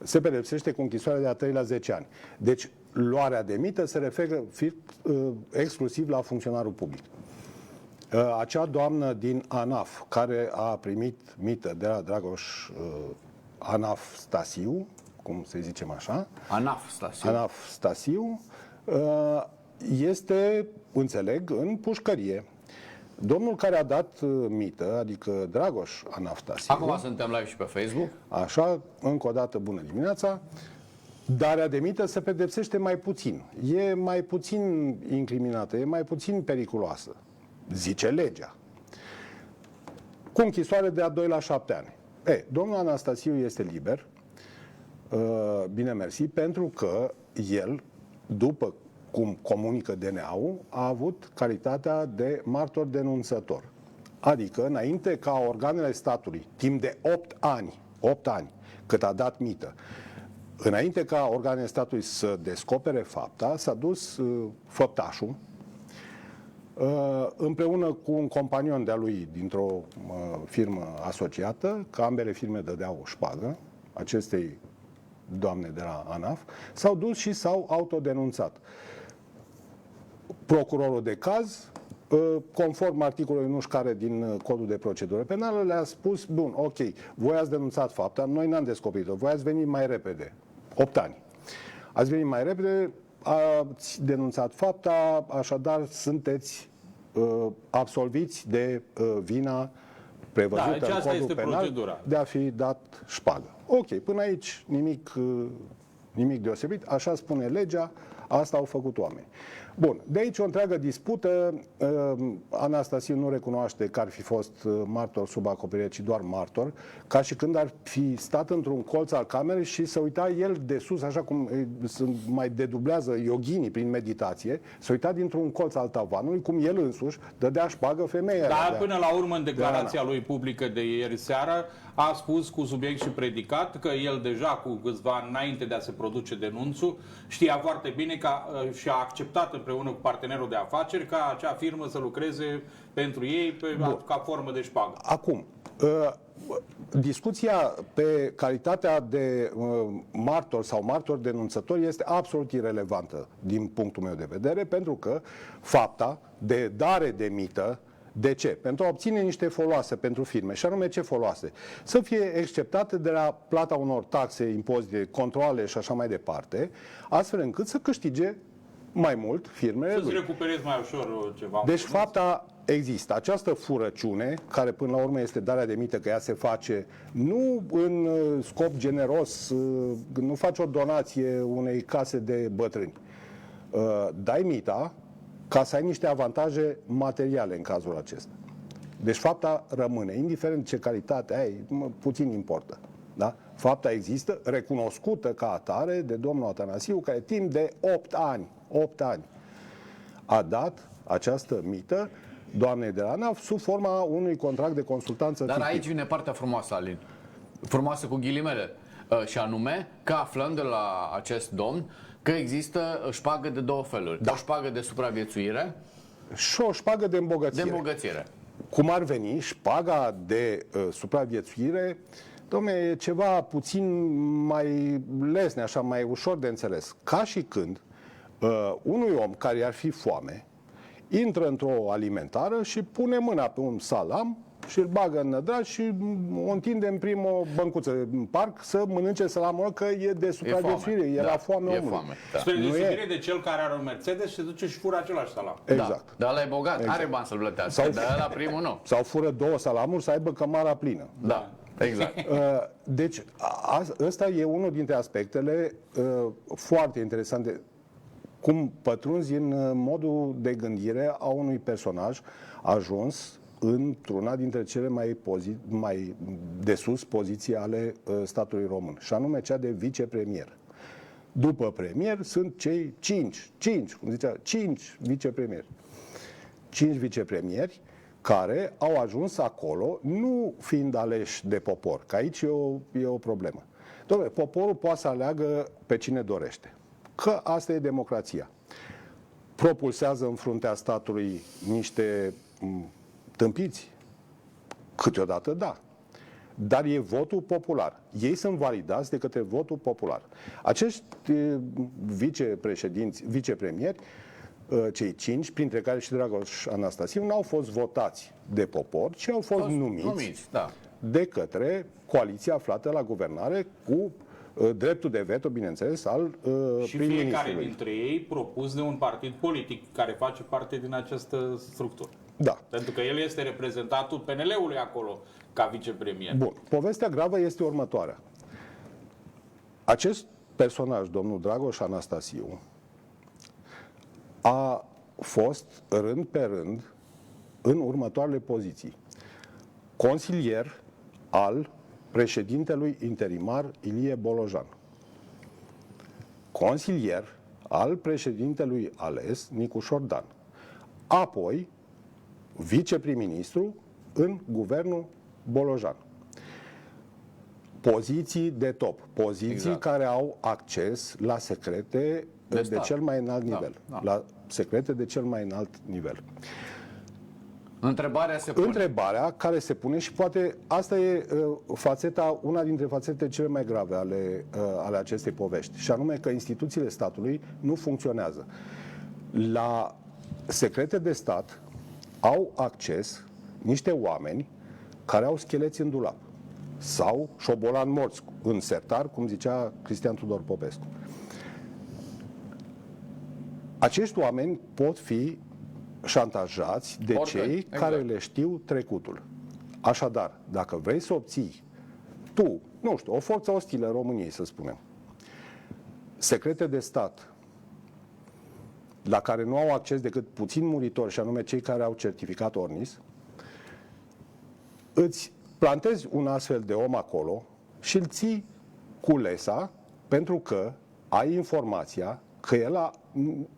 se pedepsește cu închisoare de la 3 la 10 ani. Deci, luarea de mită se referă exclusiv la funcționarul public. Acea doamnă din ANAF, care a primit mită de la Dragoș ANAF Stasiu, cum să zicem așa, ANAF Stasiu, este, înțeleg, în pușcărie. Domnul care a dat mită, adică Dragoș Anaftasiu... Acum suntem live și pe Facebook. Așa, încă o dată, bună dimineața. Darea de mită se pedepsește mai puțin. E mai puțin incriminată, e mai puțin periculoasă, zice legea. Cu închisoare de la 2 la 7 ani. Domnul Anastasiu este liber, bine mersi, pentru că el, după cum comunică DNA-ul, a avut calitatea de martor denunțător. Adică, înainte ca organele statului, timp de 8 ani, cât a dat mită, înainte ca organele statului să descopere fapta, s-a dus făptașul, împreună cu un companion de-a lui dintr-o firmă asociată, că ambele firme dădeau o șpagă, acestei doamne de la ANAF, s-au dus și s-au autodenunțat. Procurorul de caz, conform articolului nu știu care din Codul de Procedură Penală, le-a spus, bun, ok, voi ați denunțat fapta, noi n-am descoperit-o, voi ați venit mai repede, 8 ani. Ați venit mai repede, ați denunțat fapta, așadar sunteți absolviți de vina prevăzută în Codul Penal procedura de a fi dat șpagă. Ok, până aici nimic deosebit, așa spune legea, asta au făcut oameni. Bun, de aici o întreagă dispută. Anastasiu nu recunoaște că ar fi fost martor sub acoperire, ci doar martor, ca și când ar fi stat într-un colț al camerei și să uita el de sus, așa cum mai dedublează yoghinii prin meditație, să uita dintr-un colț al tavanului, cum el însuși dădea șpagă femeia. Dar până la urmă, în declarația lui publică de ieri seară, a spus cu subiect și predicat că el deja cu câțiva ani înainte de a se produce denunțul știa foarte bine că și a acceptat împreună cu partenerul de afaceri ca acea firmă să lucreze pentru ei ca formă de șpagă. Acum, discuția pe calitatea de martor sau martor denunțător este absolut irelevantă din punctul meu de vedere, pentru că fapta de dare de mită, de ce? Pentru a obține niște foloase pentru firme. Și anume ce foloase? Să fie exceptate de la plata unor taxe, impozite, controale și așa mai departe, astfel încât să câștige mai mult firmele lui. Să-ți recuperezi mai ușor ceva. Deci fapta există. Această furăciune, care până la urmă este darea de mită, că ea se face nu în scop generos, nu faci o donație unei case de bătrâni. Dai mita ca să ai niște avantaje materiale în cazul acesta. Deci fapta rămâne, indiferent ce calitate ai, puțin importă. Da? Fapta există, recunoscută ca atare de domnul Atanasiu, care timp de 8 ani a dat această mită doamnei de la ANAF sub forma unui contract de consultanță. Dar aici vine partea frumoasă, Alin. Frumoasă cu ghilimele. Și anume că aflăm de la acest domn că există șpagă de două feluri. Da. O șpagă de supraviețuire și o șpagă de îmbogățire. Cum ar veni, șpaga de supraviețuire, dom'le, e ceva puțin mai lesne, așa, mai ușor de înțeles. Ca și când unui om care ar fi foame intră într-o alimentară și pune mâna pe un salam și îl bagă în nădraj și o întinde în primă băncuță în parc să mănânce salamul, că e de supraviețuire, e la foame omului. Foame, da. Spre deosebire de cel care are un Mercedes și se duce și fură același salam. Exact. Da. Dar ăla e bogat, exact. Are bani să-l plătească, dar ăla primul nu. Sau fură 2 salamuri să aibă cămara plină. Da. Exact. Deci, ăsta e unul dintre aspectele foarte interesante. Cum pătrunzi în modul de gândire a unui personaj ajuns într-una dintre cele mai de sus poziții ale statului român, și anume cea de vicepremier. După premier sunt cei 5 vicepremieri. 5 vicepremieri care au ajuns acolo, nu fiind aleși de popor, că aici e o problemă. Dom'le, poporul poate să aleagă pe cine dorește, că asta e democrația. Propulsează în fruntea statului niște tâmpiți? Câteodată da. dar e votul popular. Ei sunt validați de către votul popular. Acești vicepremieri, cei 5, printre care și Dragoș Anastasiu, n-au fost votați de popor, ci au fost numiți da. de către coaliția aflată la guvernare cu dreptul de veto, bineînțeles, al și fiecare prim-ministrului. dintre ei propus de un partid politic care face parte din această structură. Da. Pentru că el este reprezentatul PNL-ului acolo ca vicepremier. Bun. Povestea gravă este următoarea. Acest personaj, domnul Dragoș Anastasiu, a fost rând pe rând în următoarele poziții. Consilier al președintelui interimar Ilie Bolojan. Consilier al președintelui ales Nicu Șordan. Apoi, viceprim-ministru în guvernul Bolojan. Poziții de top, poziții care au acces la secrete de cel mai înalt nivel. La secrete de cel mai înalt nivel. Întrebarea se pune. Întrebarea care se pune și poate asta e una dintre fațetele cele mai grave ale acestei povești, și anume că instituțiile statului nu funcționează. La secrete de stat au acces niște oameni care au scheleți în dulap sau șobolani morți în sertar, cum zicea Cristian Tudor Popescu. Acești oameni pot fi șantajați de cei care le știu trecutul. Așadar, dacă vrei să obții tu, nu știu, o forță ostilă României, să spunem, secrete de stat la care nu au acces decât puțini muritori, și anume cei care au certificat Ornis, îți plantezi un astfel de om acolo și îl ții cu lesa pentru că ai informația că el a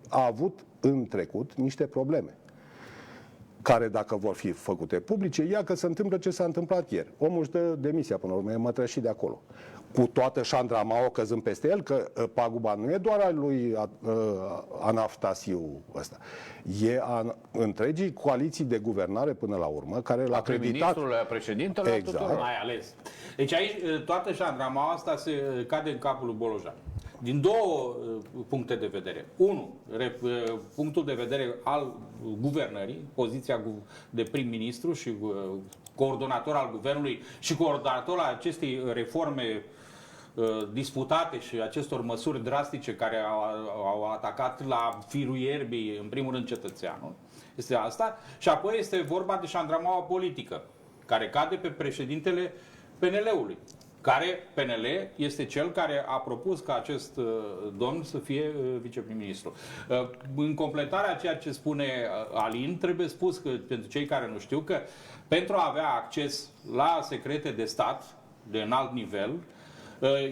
avut în trecut niște probleme care, dacă vor fi făcute publice, ia că se întâmplă ce s-a întâmplat ieri. Omul își dă demisia până la urmă, e mătrășit de acolo. Cu toată șandramaua căzând peste el, că paguba nu e doar a lui Anastasiu ăsta. E a întregii coaliții de guvernare până la urmă, care l-a acreditat. Prim-ministrului, a președintelui, Exact. tuturor. Mai ales. Deci aici toată șandramaua asta se cade în capul lui Bolojan. Din două puncte de vedere. Unu, punctul de vedere al guvernării, poziția de prim-ministru și coordonator al guvernului și coordonator al acestei reforme disputate și acestor măsuri drastice care au atacat la firul ierbii, în primul rând, cetățeanul. Este asta. Și apoi este vorba de șandramaua politică, care cade pe președintele PNL-ului, care PNL este cel care a propus ca acest domn să fie viceprim-ministru. În completarea a ceea ce spune Alin, trebuie spus că, pentru cei care nu știu, că pentru a avea acces la secrete de stat de înalt nivel,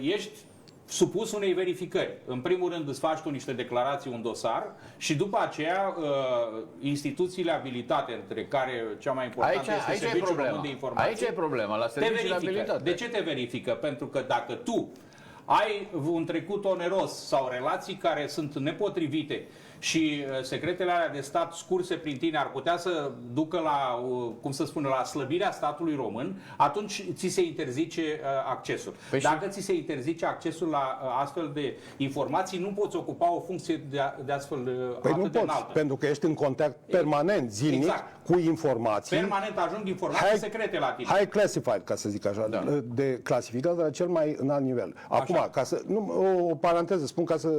ești supus unei verificări. În primul rând îți faci tu niște declarații, un dosar, și după aceea instituțiile abilitate, între care cea mai importantă este Serviciul Român de Informații. Aici e problema, la serviciile abilitate. De ce te verifică? Pentru că dacă tu ai un trecut oneros sau relații care sunt nepotrivite și secretele alea de stat scurse prin tine ar putea să ducă la, cum să spun, la slăbirea statului român, atunci ți se interzice accesul. Dacă ți se interzice accesul la astfel de informații, nu poți ocupa o funcție de astfel atât de înaltă. Pentru că ești în contact permanent, zilnic, cu informații. Permanent ajung informații secrete la tine. High classified, ca să zic așa, de clasificat la cel mai înalt nivel. Acum, ca să, o paranteză, spun ca să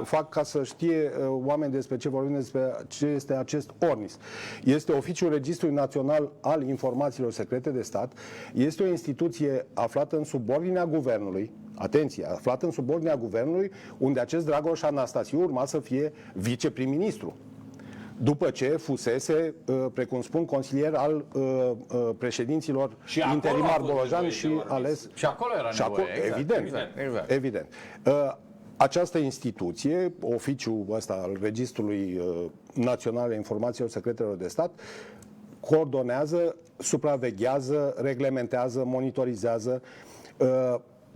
fac ca să știe oameni despre ce vorbim, despre ce este acest Ornis. Este Oficiul Registrului Național al Informațiilor Secrete de Stat. Este o instituție aflată în subordinea guvernului. Atenție, aflată în subordinea guvernului, unde acest Dragoș Anastasiu urma să fie viceprim-ministru. După ce fusese, precum spun, consilier al președinților interimar Bolojan și ales... Și acolo era nevoie, Evident. Această instituție, oficiul ăsta al Registrului Național al Informațiilor Secretelor de Stat, coordonează, supraveghează, reglementează, monitorizează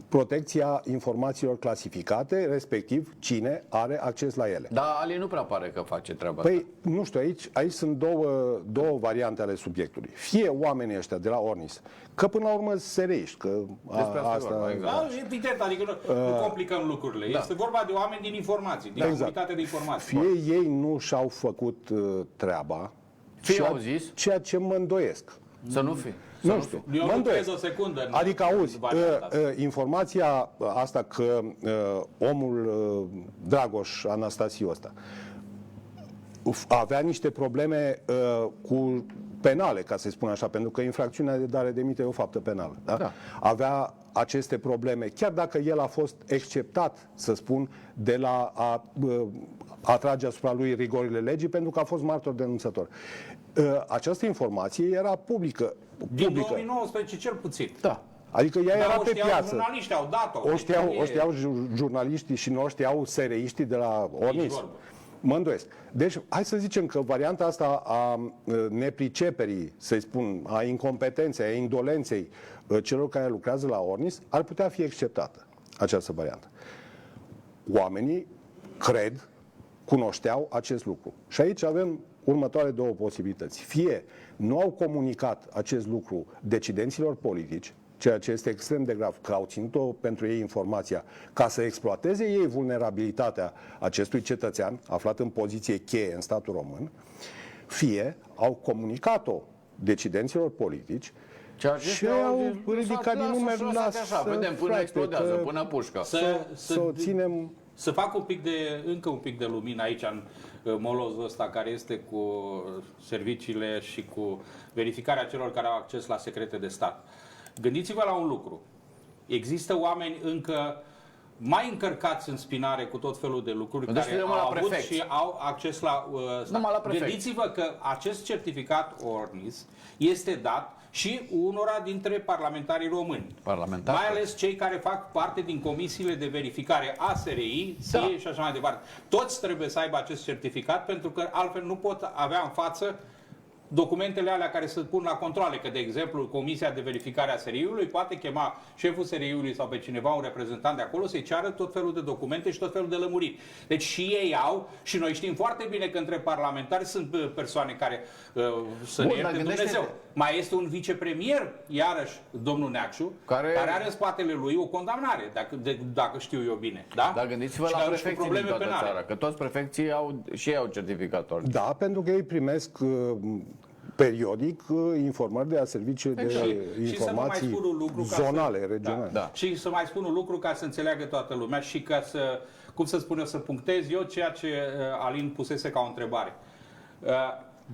protecția informațiilor clasificate, respectiv cine are acces la ele. Dar Ali nu prea pare că face treaba asta. Păi, nu știu, aici sunt două variante ale subiectului. Fie oamenii ăștia de la Ornis, că până la urmă sereiști, că Despre asta e vorba, exact. Da, evident, adică nu complicăm lucrurile. Da. Este vorba de oameni din informații, din comunitate de informații. fie ei nu și-au făcut treaba, Fie au zis. ceea ce mă îndoiesc. Să nu fi. Nu știu, Eu mă nu îndoiesc. trez o secundă. Adică, auzi, varianta asta. informația asta că omul Dragoș Anastasiu ăsta avea niște probleme cu penale, ca să spun așa, pentru că infracțiunea de dare de mită e o faptă penală. Da? Da. Avea aceste probleme, chiar dacă el a fost exceptat, să spun, de la a atrage asupra lui rigorile legii, pentru că a fost martor denunțător. Această informație era publică. Din 2019 cel puțin. Da. Adică ea era o pe știau piață. jurnaliștii, au dat-o. O știau jurnaliștii și nu o știau sereiștii de la Ornis. vorbă. Mă îndoiesc. Deci, hai să zicem că varianta asta a nepriceperii, să-i spun, a incompetenței, a indolenței celor care lucrează la Ornis, ar putea fi acceptată, această variantă. Oamenii cunoșteau acest lucru. Și aici avem următoarele două posibilități. Fie nu au comunicat acest lucru decidenților politici, ceea ce este extrem de grav, că au ținut-o pentru ei informația ca să exploateze ei vulnerabilitatea acestui cetățean aflat în poziție cheie în statul român, fie au comunicat-o decidenților politici și au ridicat din numeri, așa, vedem, până explodează, până pușcă. să o ținem. Să fac încă un pic de lumină aici în molozul ăsta care este cu serviciile și cu verificarea celor care au acces la secrete de stat. Gândiți-vă la un lucru. Există oameni încă mai încărcați în spinare cu tot felul de lucruri Deci care au avut și au acces la stat. Gândiți-vă că acest certificat ORNIS este dat și unora dintre parlamentarii români. Mai ales cei care fac parte din comisiile de verificare a SRI, SIE și așa mai departe. Toți trebuie să aibă acest certificat pentru că altfel nu pot avea în față documentele alea care se pun la controle, că de exemplu Comisia de Verificare a SRI-ului poate chema șeful SRI-ului sau pe cineva, un reprezentant de acolo, să-i ceară tot felul de documente și tot felul de lămuriri. Deci și ei au, și noi știm foarte bine că între parlamentari sunt persoane care să ne ierte Dumnezeu. Mai este un vicepremier, iarăși, domnul Neacșu, care are în spatele lui o condamnare, dacă știu eu bine. Da? Dar gândiți-vă la prefecții din toată țara, că toți prefecții și ei au certificator. Da, pentru că ei primesc periodic informări de la serviciile de informații zonale, regionale. Da. Și să mai spun un lucru ca să înțeleagă toată lumea și ca să, cum să spun eu, să punctez eu ceea ce Alin pusese ca o întrebare.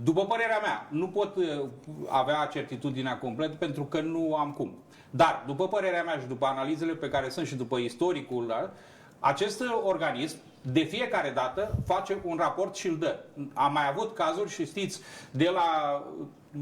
După părerea mea, nu pot avea certitudinea complet pentru că nu am cum. Dar, după părerea mea și după analizele pe care sunt și după istoricul, acest organism de fiecare dată face un raport și îl dă. Am mai avut cazuri și știți,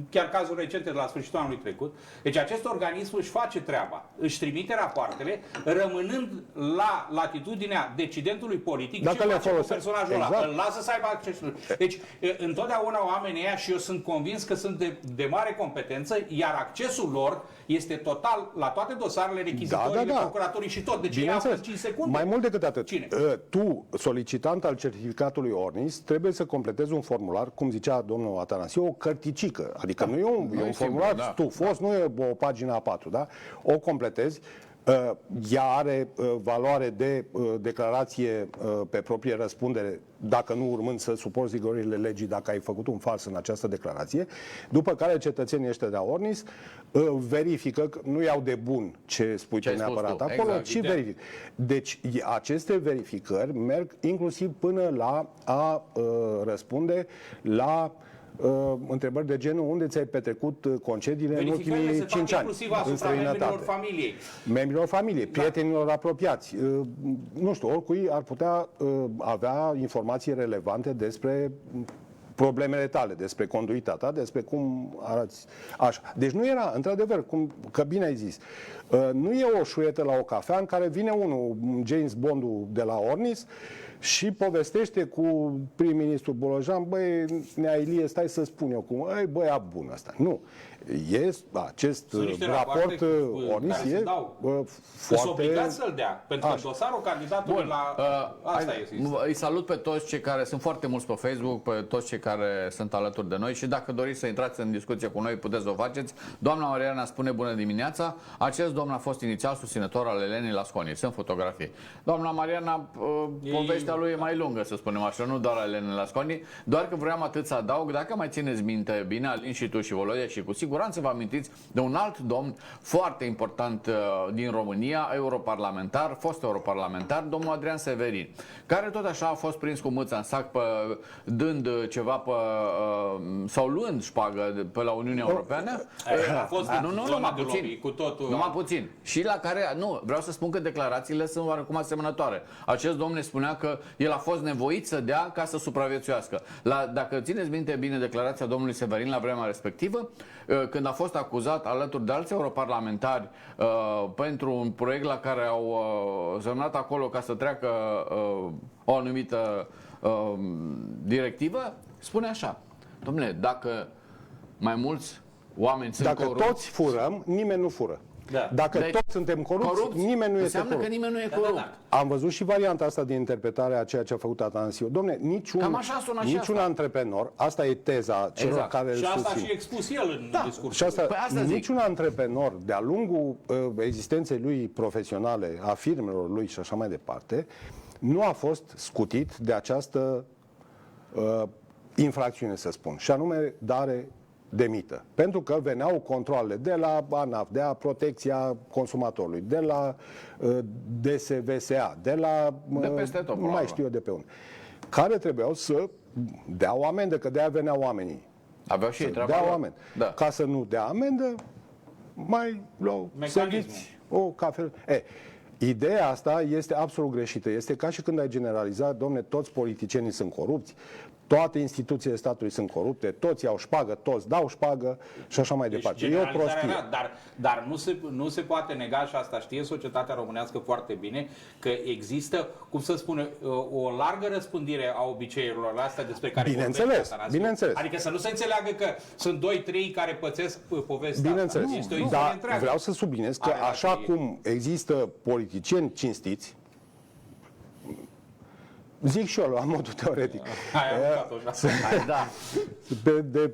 chiar cazuri recente de la sfârșitul anului trecut. Deci acest organism își face treaba, își trimite rapoartele, rămânând la latitudinea decidentului politic dacă ce face cu personajul ăla. Exact. Îl lasă să aibă accesul. Deci, întotdeauna oamenii ăia, și eu sunt convins că sunt de mare competență, iar accesul lor este total la toate dosarele rechizitorii, procuratorii și tot. Deci ea în 5 secunde. Mai mult decât atât. Cine? Tu, solicitant al certificatului ORNIS, trebuie să completezi un formular, cum zicea domnul Atanasiu, o cărticică. Adică nu e un formular stufos, nu e o pagină A4, da? O completezi. Ea are valoare de declarație pe proprie răspundere, dacă nu urmând să suporți rigorile legii dacă ai făcut un fals în această declarație, după care cetățenii ăștia de la ORNIS verifică, că nu iau de bun ce spui tu neapărat acolo, ci verifică. Deci aceste verificări merg inclusiv până la a răspunde la întrebări de genul unde ți-ai petrecut concediile în ultimii 5 ani în străinătate. Membrilor familiei, prietenilor apropiați. Nu știu, oricui ar putea avea informații relevante despre problemele tale, despre conduita ta, despre cum arăți. Așa. Deci nu era, într-adevăr, că bine ai zis, nu e o șuietă la o cafea în care vine unul, James Bondul de la ORNIS, și povestește cu prim-ministrul Bolojan, băi, Nea Ilie, stai să spun eu cum, băia bun ăsta. Nu. acest Sunt niște raport rapoarte, onest care se e dau. Sunt foarte... obligați să-l dea, pentru că Așa. dosarul candidatului Bun, la... Asta este. îi salut pe toți cei care sunt foarte mulți pe Facebook, pe toți cei care sunt alături de noi și dacă doriți să intrați în discuție cu noi, puteți să o faceți. Doamna Mariana spune bună dimineața. Acest domn a fost inițial susținător al Elenei Lasconi. Sunt fotografii. Doamna Mariana, povestea lui e mai lungă, să spunem așa, nu doar al Elenei Lasconi, doar că vreau atât să adaug, dacă mai țineți minte bine, Alin și tu și Volodea, și cu siguranță vă amintiți de un alt domn foarte important din România, europarlamentar, fost europarlamentar, domnul Adrian Severin, care tot așa a fost prins cu mâța în sac dând ceva sau luând șpagă pe la Uniunea Europeană. A fost numai puțin. Cu totul. Numai puțin. Și la care, nu, vreau să spun că declarațiile sunt oarecum asemănătoare. Acest domn ne spunea că el a fost nevoit să dea ca să supraviețuiască. Dacă țineți minte bine declarația domnului Severin la vremea respectivă, când a fost acuzat alături de alți europarlamentari pentru un proiect la care au semnat acolo ca să treacă o anumită directivă, spune așa: dom'le, dacă mai mulți oameni sunt Dacă corupți, toți furăm, nimeni nu fură. Da. Dacă Deci, toți suntem corupți, nimeni nu este înseamnă corupt. că nimeni nu e Da, corupt. da. Am văzut și varianta asta din interpretare a ceea ce a făcut Atanasiu. Dom'le, Cam așa sună și niciun asta. antreprenor, asta e teza celor Exact. care îl Și asta susțin. și expus el în discursul. Și asta, Păi asta zic. niciun antreprenor de-a lungul existenței lui profesionale, a firmelor lui și așa mai departe, nu a fost scutit de această infracțiune, să spun, și anume dare de mită. Pentru că veneau controlele de la ANAF, de la Protecția Consumatorului, de la DSVSA, de la... De peste tot, nu mai știu eu de pe unde. Care trebuiau să dea o amendă, că de-aia veneau oamenii. Aveau și ei Să treaba dea lor. o amendă. Da. Ca să nu dea amendă, mai luau, Mecanismul. serviți o cafea. Ideea asta este absolut greșită. Este ca și când ai generalizat, domne, toți politicienii sunt corupți, toate instituțiile statului sunt corupte, toți iau șpagă, toți dau șpagă și așa mai departe. E o prostie. Dar nu se poate nega, și asta știe societatea românească foarte bine, că există, cum să spune, o largă răspândire a obiceiurilor astea despre care Bineînțeles, vorbește Atanasiu. bineînțeles. Adică să nu se înțeleagă că sunt 2-3 care pățesc povestea Bineînțeles. asta. Este o istorie Dar întreagă. vreau să subliniez că Are așa datorie. cum există politicieni cinstiți, zic și eu la modul teoretic, Hai, am luat-o așa. Hai, da.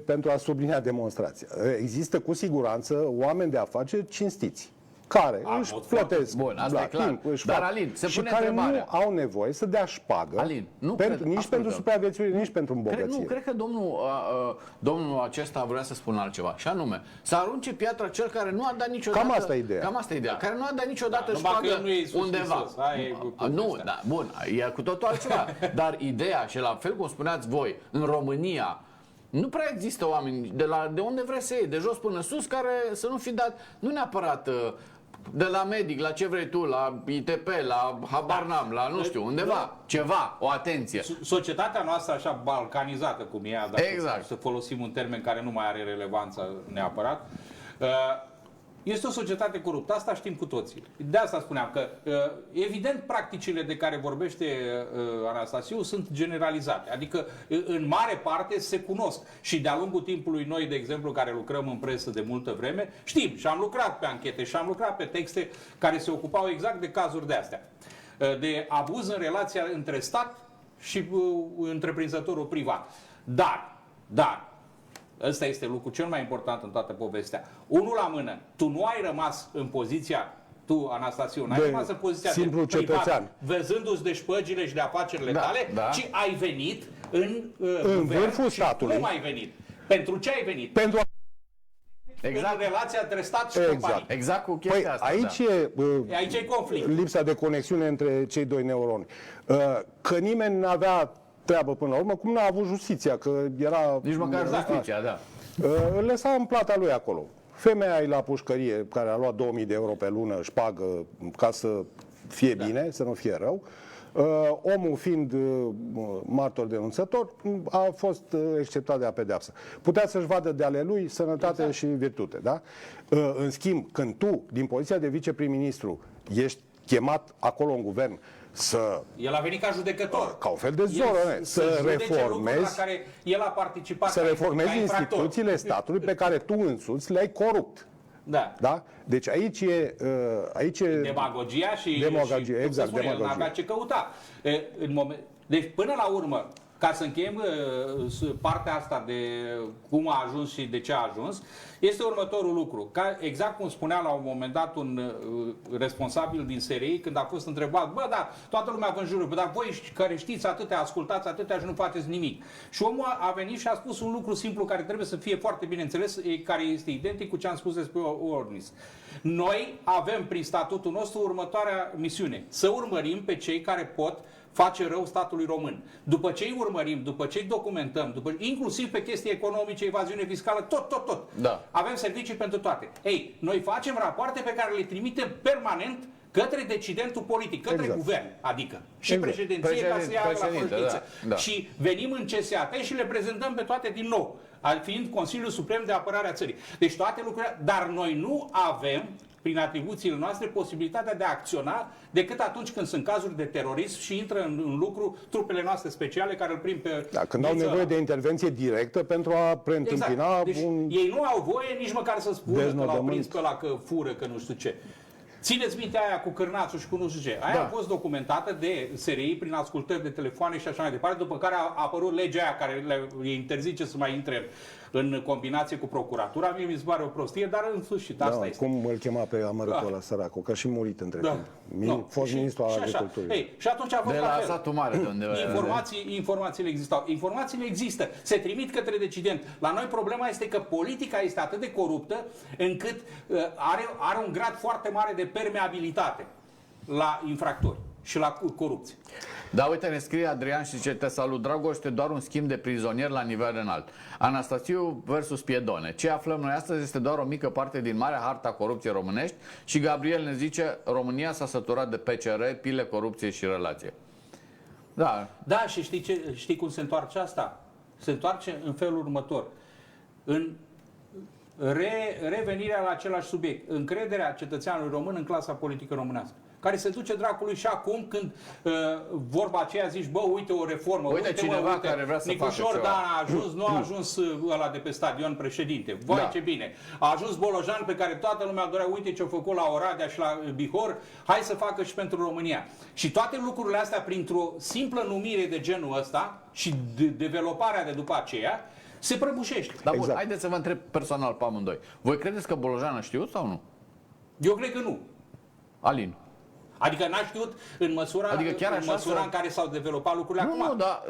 pentru a sublinia demonstrația. Există cu siguranță oameni de afaceri cinstiți, care își mod plătesc Bun, asta la e clar. timp, își Dar, fac, Alin, se și pune care întrebarea. nu au nevoie să dea șpagă Alin, nu pentru, cred- nici ascultă. pentru supraviețuire, nici pentru îmbogățire. Cred că domnul acesta vrea să spună altceva. Și anume, să arunce piatra cel care nu a dat niciodată... Cam asta e ideea. Cam asta e ideea. Care nu a dat niciodată numai că șpagă nu e Iisus undeva. Hristos. Aia e Nu, povestea. da, bun, e cu totul altceva. Dar ideea, și la fel cum spuneați voi, în România, nu prea există oameni de unde vrei să iei, de jos până sus, care să nu fi dat, nu neapărat de la medic, la ce vrei tu, la ITP, la habar n-am, la nu știu, undeva, ceva, o atenție. Societatea noastră așa balcanizată cum e, dacă Exact. să folosim un termen care nu mai are relevanță neapărat, este o societate coruptă, asta știm cu toții. De asta spuneam că, evident, practicile de care vorbește Anastasiu sunt generalizate. Adică, în mare parte, se cunosc. Și de-a lungul timpului, noi, de exemplu, care lucrăm în presă de multă vreme, știm și am lucrat pe anchete și am lucrat pe texte care se ocupau exact de cazuri de astea. De abuz în relația între stat și întreprinzătorul privat. Dar, ăsta este lucrul cel mai important în toată povestea. Unul la mână, tu nu ai rămas în poziția, tu, Anastasiu, n-ai De rămas în poziția simplu de privat, cetățean. văzându-ți de șpăgile și de afacerile Da, tale, da. ci ai venit în guvern vârful și statului. cum ai venit? Pentru ce ai venit? Pentru Exact. În relația între stat și Exact. companii. Exact cu chestia Păi asta. aici da. e Aici e conflict. lipsa de conexiune între cei doi neuroni. Că nimeni n-avea treabă până la urmă, cum n-a avut justiția, că era... Nici măcar justiția, da. Îl lăsa în plata lui acolo. Femeia e la pușcărie, care a luat 2000 de euro pe lună, șpagă, ca să fie bine, să nu fie rău. Omul fiind martor denunțător, a fost exceptat de a pedeapsă. Putea să-și vadă de ale lui sănătate și virtute. Da? În schimb, când tu, din poziția de viceprim-ministru, ești chemat acolo în guvern El a venit ca judecător. Ca un fel de zoră, să reformezi, la care el a participat, să reformezi instituțiile statului pe care tu însuți le-ai corupt. Da. Da? Deci aici e demagogia și exact, spune, el n-avea ce căuta. Deci până la urmă, ca să încheiem partea asta de cum a ajuns și de ce a ajuns, este următorul lucru. Exact cum spunea la un moment dat un responsabil din SRI, când a fost întrebat, da, toată lumea vă înjură, dar voi care știți atâtea, ascultați atâtea și nu faceți nimic. Și omul a venit și a spus un lucru simplu care trebuie să fie foarte bine înțeles, care este identic cu ce am spus despre Ornis. Noi avem prin statutul nostru următoarea misiune, să urmărim pe cei care pot face rău statului român. După ce îi urmărim, după ce îi documentăm, inclusiv pe chestii economice, evaziune fiscală, tot. Da. Avem servicii pentru toate. Ei, noi facem rapoarte pe care le trimitem permanent către decidentul politic, către guvern, adică și președinție ca să ia la părășniță. Da. Și venim în CSAT și le prezentăm pe toate din nou, fiind Consiliul Suprem de Apărare a Țării. Deci toate lucrurile, dar noi nu avem prin atribuțiile noastre, posibilitatea de a acționa decât atunci când sunt cazuri de terorism și intră în lucru trupele noastre speciale care îl prind pe... Da, când au nevoie de intervenție directă pentru a preîntâmpina deci, ei nu au voie nici măcar să spună că l-au prins pe ăla, că fură, că nu știu ce. Țineți minte aia cu Cârnațul și cu nu știu ce. Aia a fost documentată de SRI prin ascultări de telefoane și așa mai departe, după care a apărut legea aia care le interzice să mai intre în combinație cu procuratura. Mie mi se pare o prostie, dar în sfârșit asta este. Cum îl chema pe amărâtul ăla săracul, că și murit între timp. Fost ministru al agriculturii. Și atunci a fost de la satul mare de unde informațiile existau. Informațiile există. Se trimit către decident. La noi problema este că politica este atât de coruptă încât are un grad foarte mare de permeabilitate la infractori și la corupție. Da, uite, ne scrie Adrian și zice: te salut, Dragoș, este doar un schimb de prizonieri la nivel înalt. Anastasiu versus Piedone. Ce aflăm noi astăzi este doar o mică parte din marea harta corupției românești și Gabriel ne zice: România s-a săturat de PCR, pile, corupție și relație. Da. Da, și știi cum se întoarce asta? Se întoarce în felul următor. În revenirea la același subiect. Încrederea cetățeanului român în clasa politică românească, care se duce dracului și acum când vorba aceea zici, bă, uite o reformă, uite cineva care vrea să Nicușor facă ceva. Dan a ajuns, nu a ajuns ăla de pe stadion președinte. Vai, ce bine. A ajuns Bolojan, pe care toată lumea dorea, uite ce a făcut la Oradea și la Bihor, hai să facă și pentru România. Și toate lucrurile astea, printr-o simplă numire de genul ăsta și developarea de după aceea, se prăbușește. Dar bun, haideți să vă întreb personal pe amândoi. Voi credeți că Bolojan a știut sau nu? Eu cred că nu. Alin. Adică n-a știut în măsura în care s-au dezvoltat lucrurile acum. Nu, da,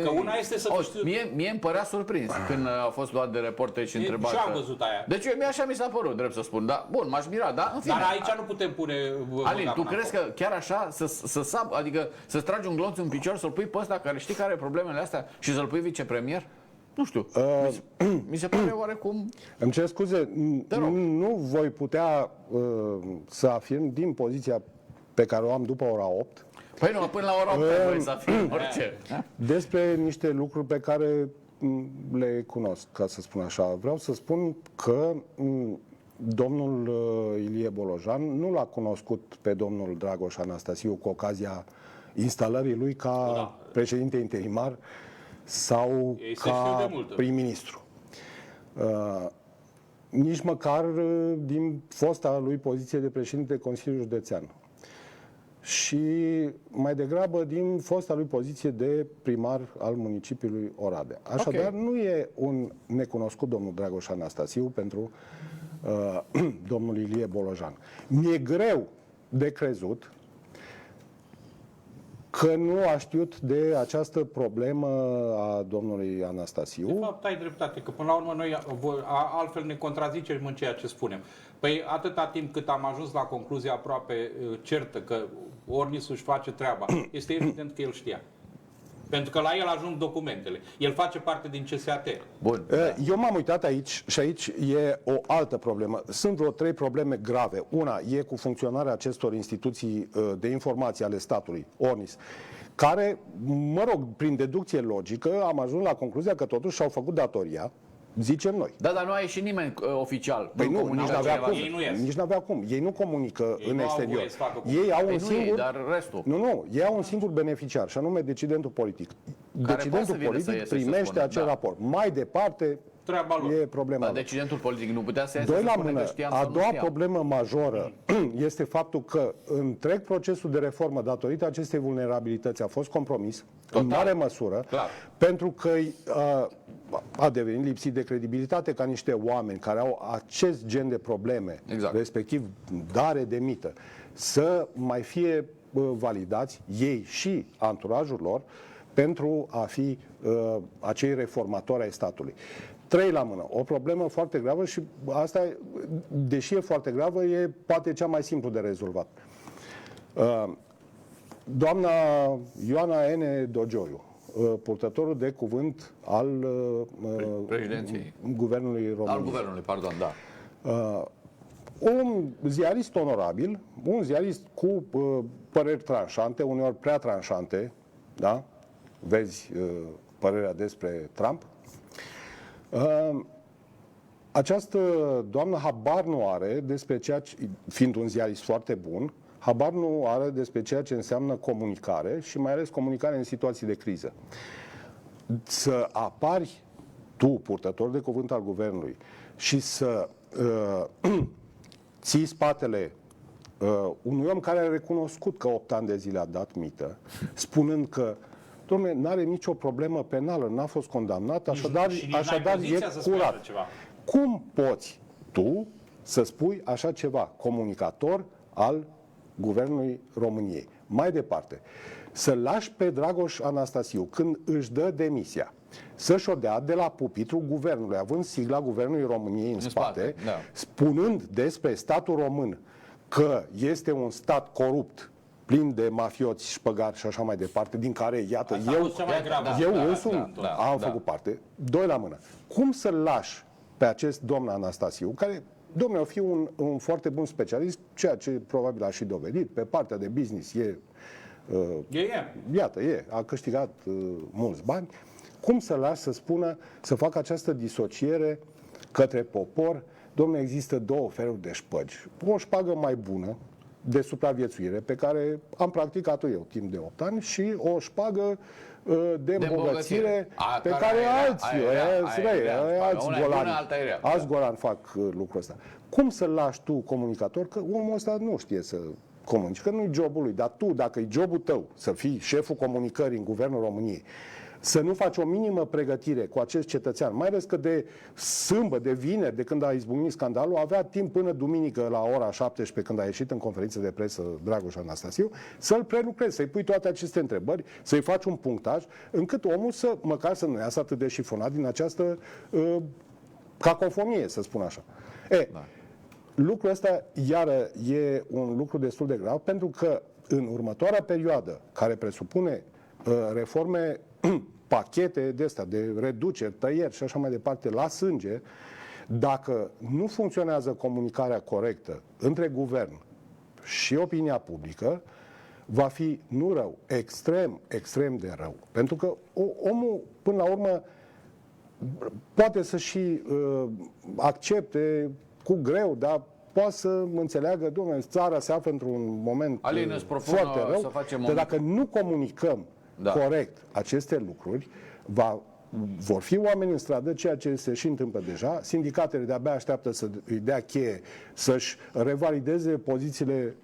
că una este să știu. Mie îmi părea surprins când a fost luat de reporteri și întrebat. Și am văzut aia. Deci așa mi s-a părut, drept să spun. Da, bun, m-aș mira, da? În fine. Dar aici nu putem pune... Alin, tu crezi că chiar așa adică să-ți tragi un glonț în picior, să-l pui pe ăsta care știi care are problemele astea și să-l pui vicepremier? Nu știu. Mi se pare oarecum... Îmi cer scuze, nu voi putea să afirm din poziția pe care o am după ora 8. Păi nu, până la ora 8 voi să afirm orice. Despre niște lucruri pe care le cunosc, ca să spun așa. Vreau să spun că domnul Ilie Bolojan nu l-a cunoscut pe domnul Dragoș Anastasiu cu ocazia instalării lui ca președinte interimar sau ca prim-ministru. Nici măcar din fosta lui poziție de președinte Consiliul Județean. Și mai degrabă din fosta lui poziție de primar al municipiului Oradea. Așadar, nu e un necunoscut domnul Dragoș Anastasiu pentru domnul Ilie Bolojan. Mi-e greu de crezut că nu a știut de această problemă a domnului Anastasiu. De fapt, ai dreptate, că până la urmă noi altfel ne contrazicem în ceea ce spunem. Păi atâta timp cât am ajuns la concluzia aproape certă că Ornis își face treaba, este evident că el știa. Pentru că la el ajung documentele. El face parte din CSAT. Bun. Eu m-am uitat aici și aici e o altă problemă. Sunt vreo 3 probleme grave. Una e cu funcționarea acestor instituții de informații ale statului, Ornis, care, mă rog, prin deducție logică, am ajuns la concluzia că totuși și-au făcut datoria zicem noi. Da, dar nu a ieșit nimeni oficial. Păi nu, nici comunică n-avea cineva. cum. Ei nu ies. Nici n-avea cum. Ei nu comunică Ei în nu au exterior. voie să facă Ei au Păi un nu singur... ei, dar restul. Nu, ei au un singur beneficiar, și anume decidentul politic. poate Decidentul să vină să politic iese și să primește spună, acel da. raport. Mai departe, Treaba lor. e problema Dar lor. decidentul politic nu putea să iasă Doi să la spune mână, că știam a sau nu doua știam. problemă majoră este faptul că întreg procesul de reformă, datorită acestei vulnerabilități, a fost compromis în mare măsură, Clar. pentru că a devenit lipsit de credibilitate ca niște oameni care au acest gen de probleme, Exact. respectiv dare de mită, să mai fie validați ei și anturajul lor pentru a fi acei reformatori ai statului. Trei la mână. O problemă foarte gravă și asta, deși e foarte gravă, e poate cea mai simplu de rezolvat. Doamna Ioana N. Dogioiu, purtătorul de cuvânt al Președinției. Guvernului României. Al guvernului, pardon, da. Un ziarist onorabil, un ziarist cu păreri tranșante, uneori prea tranșante, da? Vezi părerea despre Trump. Această doamnă habar nu are despre ceea ce, fiind un ziarist foarte bun, habar nu are despre ceea ce înseamnă comunicare și mai ales comunicare în situații de criză. Să apari tu, purtător de cuvânt al guvernului, și să ții spatele unui om care a recunoscut că 8 ani de zile a dat mită, spunând că dom'le, n-are nicio problemă penală, n-a fost condamnat, așadar și nici n-ai e poziția să spui curat. așa ceva. Cum poți tu să spui așa ceva, comunicator al Guvernului României? Mai departe, să lași pe Dragoș Anastasiu, când își dă demisia, să-și o dea de la pupitru guvernului, având sigla Guvernului României în spate, da. spunând despre statul român că este un stat corupt, plin de mafioți, șpăgari și așa mai departe, din care, iată, Asta a fost cea mai gravă. eu da, însumi da, am da. făcut parte. Doi la mână. Cum să-l lași pe acest domn Anastasiu, care, domnule, o fi un foarte bun specialist, ceea ce probabil a și dovedit, pe partea de business iată, a câștigat mulți bani. Cum să lași să spună, să facă această disociere către popor? Dom'le, există două feluri de șpăgi. O șpagă mai bună de supraviețuire, pe care am practicat-o eu timp de 8 ani, și o șpagă de îmbogățire pe care alți golani fac lucrul ăsta. Cum să lași tu, comunicator, că omul ăsta nu știe să comunici, că nu-i jobul lui, dar tu, dacă e jobul tău să fii șeful comunicării în Guvernul României, să nu faci o minimă pregătire cu acest cetățean, mai ales că de sâmbătă, de vineri, de când a izbucnit scandalul, avea timp până duminică la ora 17, când a ieșit în conferință de presă Dragoș Anastasiu, să-l prelucrezi, să-i pui toate aceste întrebări, să-i faci un punctaj, încât omul să, măcar să nu iasă atât de șifonat din această cacofonie, să spun așa. Da. Lucrul ăsta, iară, e un lucru destul de grav, pentru că în următoarea perioadă, care presupune reforme, pachete de astea, de reduceri, tăieri și așa mai departe, la sânge, dacă nu funcționează comunicarea corectă între guvern și opinia publică, va fi, nu rău, extrem, extrem de rău. Pentru că omul, până la urmă, poate să și accepte cu greu, dar poate să înțeleagă, domnule, țara se află într-un moment foarte rău, dar dacă nu comunicăm corect aceste lucruri, vor fi oameni în stradă, ceea ce se și întâmplă deja. Sindicatele de-abia așteaptă să îi dea cheie, să-și revalideze pozițiile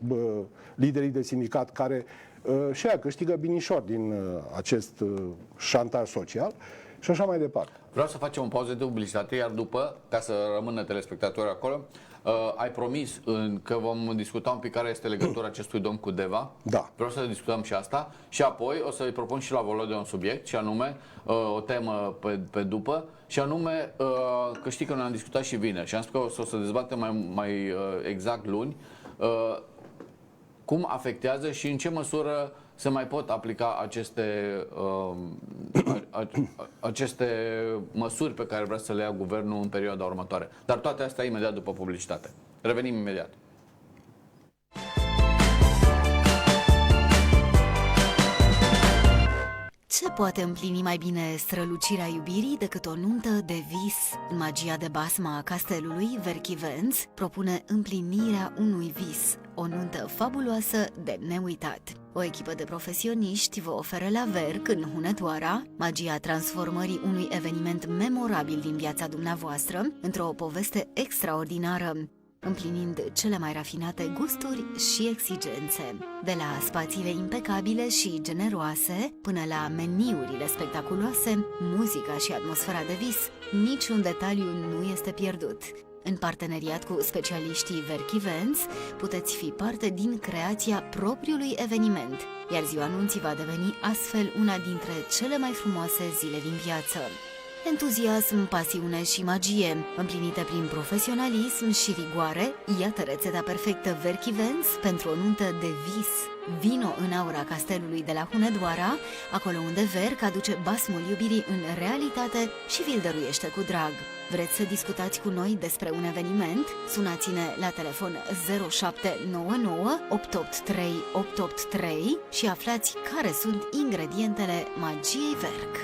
liderii de sindicat, care și ea câștigă binișor din acest șantaj social și așa mai departe. Vreau să facem o pauză de publicitate, iar după, ca să rămână telespectatorii acolo, ai promis că vom discuta un pic care este legătura acestui domn cu Deva. Da. Vreau să discutăm și asta. Și apoi o să-i propun și la Volodea un subiect, și anume o temă pe după, și anume că știi că noi am discutat și vineri și am spus că o să dezbatem mai exact luni cum afectează și în ce măsură se mai pot aplica aceste măsuri pe care vrea să le ia guvernul în perioada următoare. Dar toate astea imediat după publicitate. Revenim imediat. se poate împlini mai bine strălucirea iubirii decât o nuntă de vis. În magia de basma a castelului, Verchi Vents propune împlinirea unui vis, o nuntă fabuloasă de neuitat. O echipă de profesioniști vă oferă la Verc, în Hunedoara, magia transformării unui eveniment memorabil din viața dumneavoastră într-o poveste extraordinară, împlinind cele mai rafinate gusturi și exigențe. De la spațiile impecabile și generoase, până la meniurile spectaculoase, muzica și atmosfera de vis, niciun detaliu nu este pierdut. În parteneriat cu specialiștii Verchi Events, puteți fi parte din creația propriului eveniment, iar ziua nunții va deveni astfel una dintre cele mai frumoase zile din viață. Entuziasm, pasiune și magie, împlinite prin profesionalism și rigoare, iată rețeta perfectă Verchi Events pentru o nuntă de vis. Vino în aura castelului de la Hunedoara, acolo unde Verc aduce basmul iubirii în realitate și vi-l dăruiește cu drag. Vreți să discutați cu noi despre un eveniment? Sunați-ne la telefon 0799 883 883 și aflați care sunt ingredientele magiei Verc.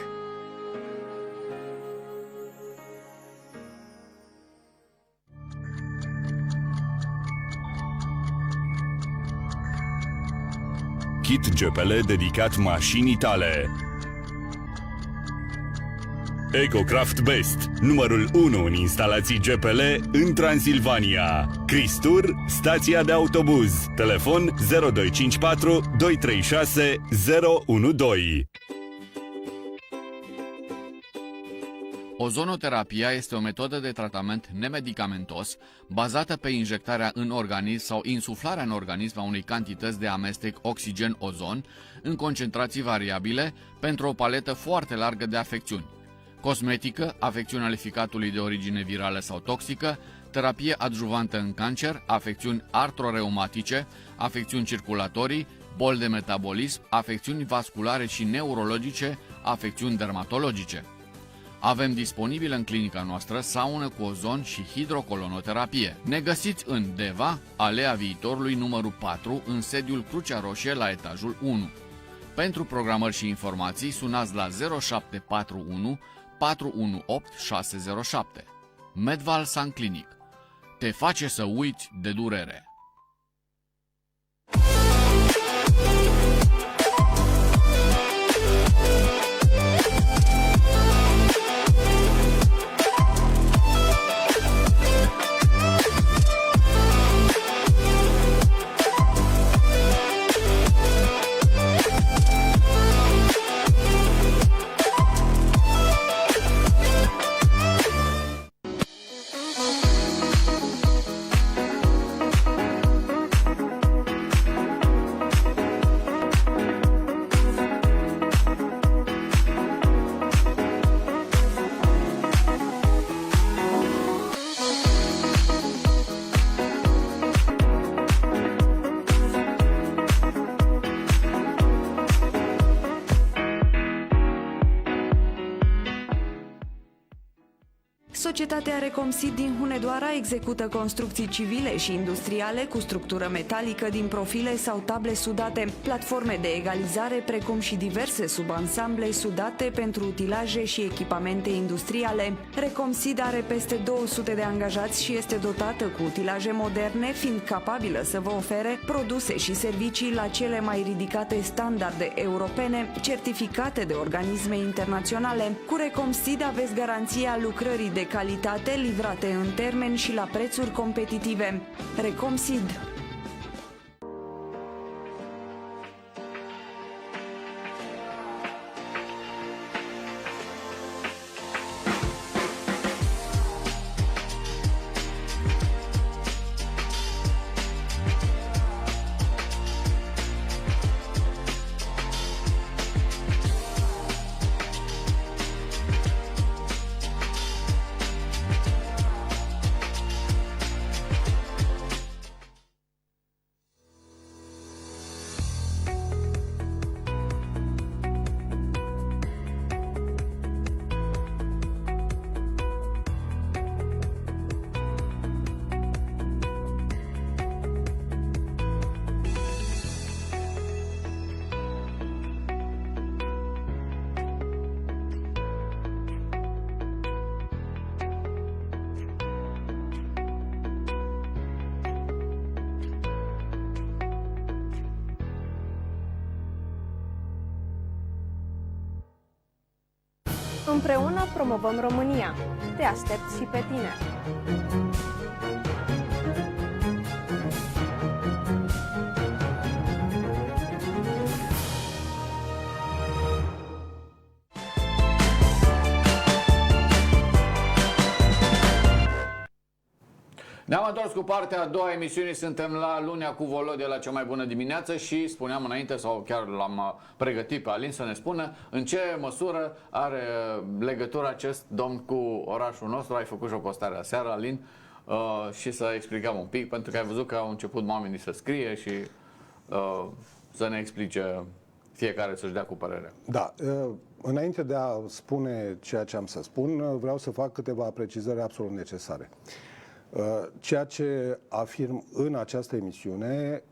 Kit GPL dedicat mașinii tale. EcoCraft Best, numărul 1 în instalații GPL în Transilvania. Cristur, stația de autobuz. Telefon 0254 236 012. Ozonoterapia este o metodă de tratament nemedicamentos bazată pe injectarea în organism sau insuflarea în organism a unei cantități de amestec oxigen-ozon în concentrații variabile pentru o paletă foarte largă de afecțiuni: cosmetică, afecțiuni ale ficatului de origine virală sau toxică, terapie adjuvantă în cancer, afecțiuni artroreumatice, afecțiuni circulatorii, boli de metabolism, afecțiuni vasculare și neurologice, afecțiuni dermatologice. Avem disponibilă în clinica noastră saună cu ozon și hidrocolonoterapie. Ne găsiți în Deva, Alea Viitorului numărul 4, în sediul Crucea Roșie la etajul 1. Pentru programări și informații sunați la 0741 418 607. Medval San Clinic. Te face să uiți de durere. Societatea Recomsid din Hunedoara execută construcții civile și industriale cu structură metalică din profile sau table sudate, platforme de egalizare, precum și diverse subansamble sudate pentru utilaje și echipamente industriale. Recomsid are peste 200 de angajați și este dotată cu utilaje moderne, fiind capabilă să vă ofere produse și servicii la cele mai ridicate standarde europene, certificate de organisme internaționale. Cu Recomsid aveți garanția lucrării de calitate, livrate în termen și la prețuri competitive. Recomsid. Împreună promovăm România. Te aștept și pe tine! Ne-am întors cu partea a doua a emisiunii, suntem la Lunea cu Volodie la cea mai bună dimineață și spuneam înainte, sau chiar l-am pregătit pe Alin să ne spună în ce măsură are legătură acest domn cu orașul nostru. Ai făcut și o postare aseară, Alin, și să explicăm un pic, pentru că ai văzut că au început oamenii să scrie și să ne explice fiecare să-și dea cu părerea. Da, înainte de a spune ceea ce am să spun, vreau să fac câteva precizări absolut necesare. Ceea ce afirm în această emisiune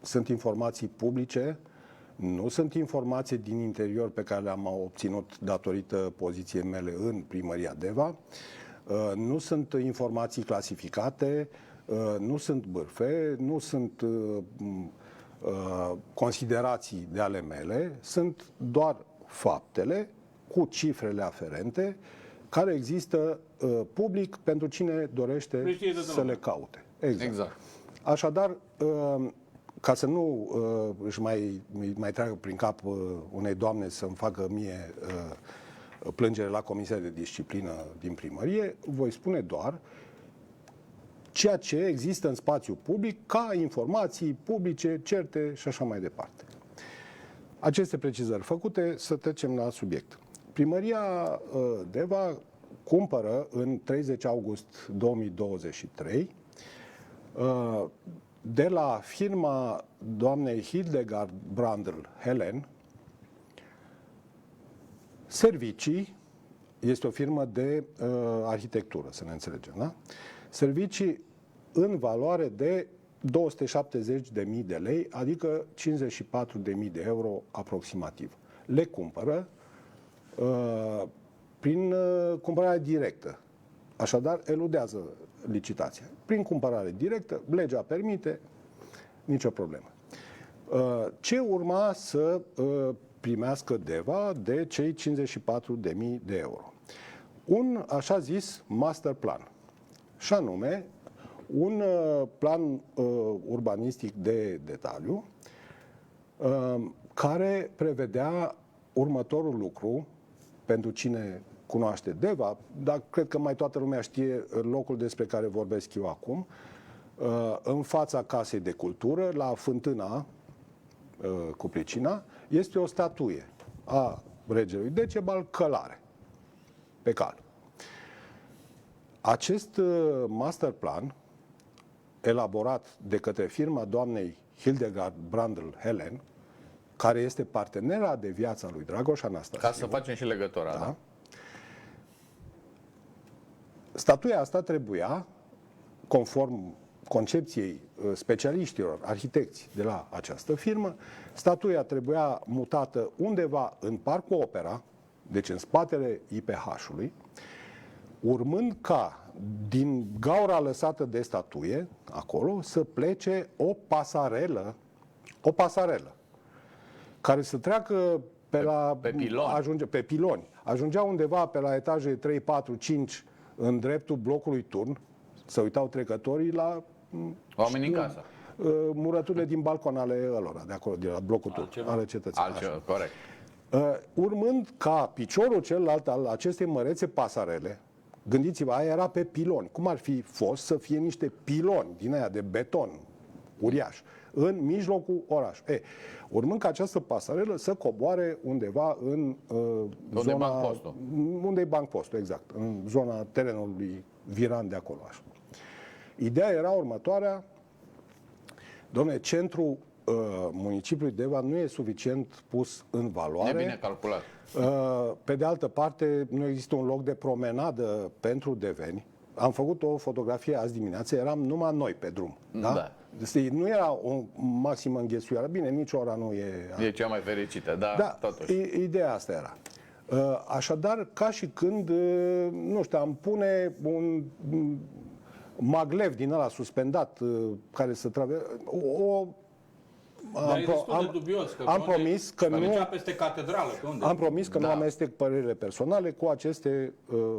sunt informații publice, nu sunt informații din interior pe care le-am obținut datorită poziției mele în primăria Deva, nu sunt informații clasificate, nu sunt bârfe, nu sunt considerații de ale mele, sunt doar faptele cu cifrele aferente care există public pentru cine dorește să le caute. Exact. Așadar, ca să nu își mai treacă prin cap unei doamne să-mi facă mie plângere la Comisia de Disciplină din primărie, voi spune doar ceea ce există în spațiu public ca informații publice, certe și așa mai departe. Aceste precizări făcute, să trecem la subiect. Primăria Deva cumpără în 30 august 2023 de la firma doamnei Hildegard Brandl Helen servicii, este o firmă de arhitectură, să ne înțelegem, da? Servicii în valoare de 270.000 de lei, adică 54.000 de euro aproximativ. Le cumpără prin cumpărare directă. Așadar, eludează licitația. Prin cumpărare directă, legea permite, nicio problemă. Ce urma să primească Deva de cei 54.000 de euro? Un, așa zis, master plan. Și anume, un plan urbanistic de detaliu care prevedea următorul lucru pentru cine cunoaște Deva, dar cred că mai toată lumea știe locul despre care vorbesc eu acum, în fața Casei de Cultură, la fântâna cu pricina, este o statuie a regelui Decebal călare, pe cal. Acest master plan, elaborat de către firma doamnei Hildegard Brandl Helen, care este partenera de viață a lui Dragoș Anastasiu. Ca să facem și legătura, da? Statuia asta trebuia, conform concepției specialiștilor, arhitecți de la această firmă, statuia trebuia mutată undeva în Parcul Opera, deci în spatele IPH-ului, urmând ca din gaura lăsată de statuie, acolo, să plece o pasarelă, care să treacă pe piloni. Ajungea undeva pe la etaje 3, 4, 5 în dreptul blocului Turn, să uitau trecătorii la oamenii în casă. Murăturile din balcon ale ălora, de acolo, de la blocul Turn, ale cetățenilor. Altceva, corect. Urmând ca piciorul celălalt al acestei mărețe pasarele, gândiți-vă, aia era pe piloni. Cum ar fi fost să fie niște piloni din aia de beton uriaș în mijlocul orașului? Urmând ca această pasarelă să coboare undeva în zona... Unde-i banc-postul, exact. În zona terenului viran de acolo. Așa. Ideea era următoarea. Dom'le, centrul municipiului Deva nu e suficient pus în valoare. Nebine calculat. Pe de altă parte, nu există un loc de promenadă pentru deveni. Am făcut o fotografie azi dimineață, eram numai noi pe drum. Da? Deci, nu era o maximă înghesuială. Bine, nici ora nu e... E cea mai fericită, da, totuși. Ideea asta era. Așadar, ca și când, nu știu, am pune un maglev din ăla suspendat, care să trage... Dar e destul de dubios. Că am promis că nu... Mergea peste catedrală, pe unde? Am promis că nu amestec părerile personale cu aceste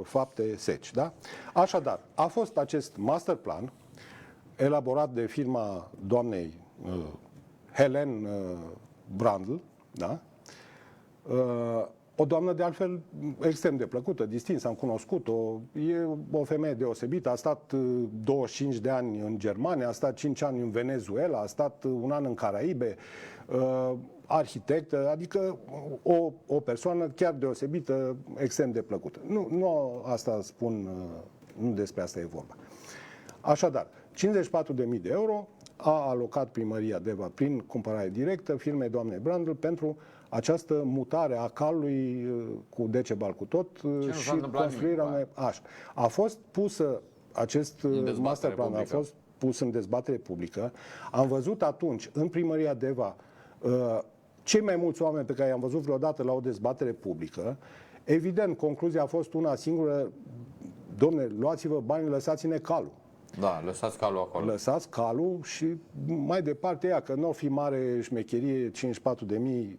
fapte seci. Da? Așadar, a fost acest master plan elaborat de firma doamnei Helen Brandl, da? O doamnă de altfel extrem de plăcută, distinsă, am cunoscut-o, e o femeie deosebită, a stat 25 de ani în Germania, a stat 5 ani în Venezuela, a stat un an în Caraibe, arhitectă, adică o persoană chiar deosebită, extrem de plăcută. Nu asta spun, nu despre asta e vorba. Așadar, 54.000 de euro a alocat primăria Deva prin cumpărare directă firmei doamnei Brandl pentru această mutare a calului cu Decebal cu tot și construirea unei... A fost pusă, acest masterplan a fost pus în dezbatere publică. Am văzut atunci, în primăria Deva, cei mai mulți oameni pe care i-am văzut vreodată la o dezbatere publică. Evident, concluzia a fost una singură: domne, luați-vă banii, lăsați-ne calul. Da, lăsați calul acolo. Lăsați calul și mai departe ea, că nu o fi mare șmecherie 54.000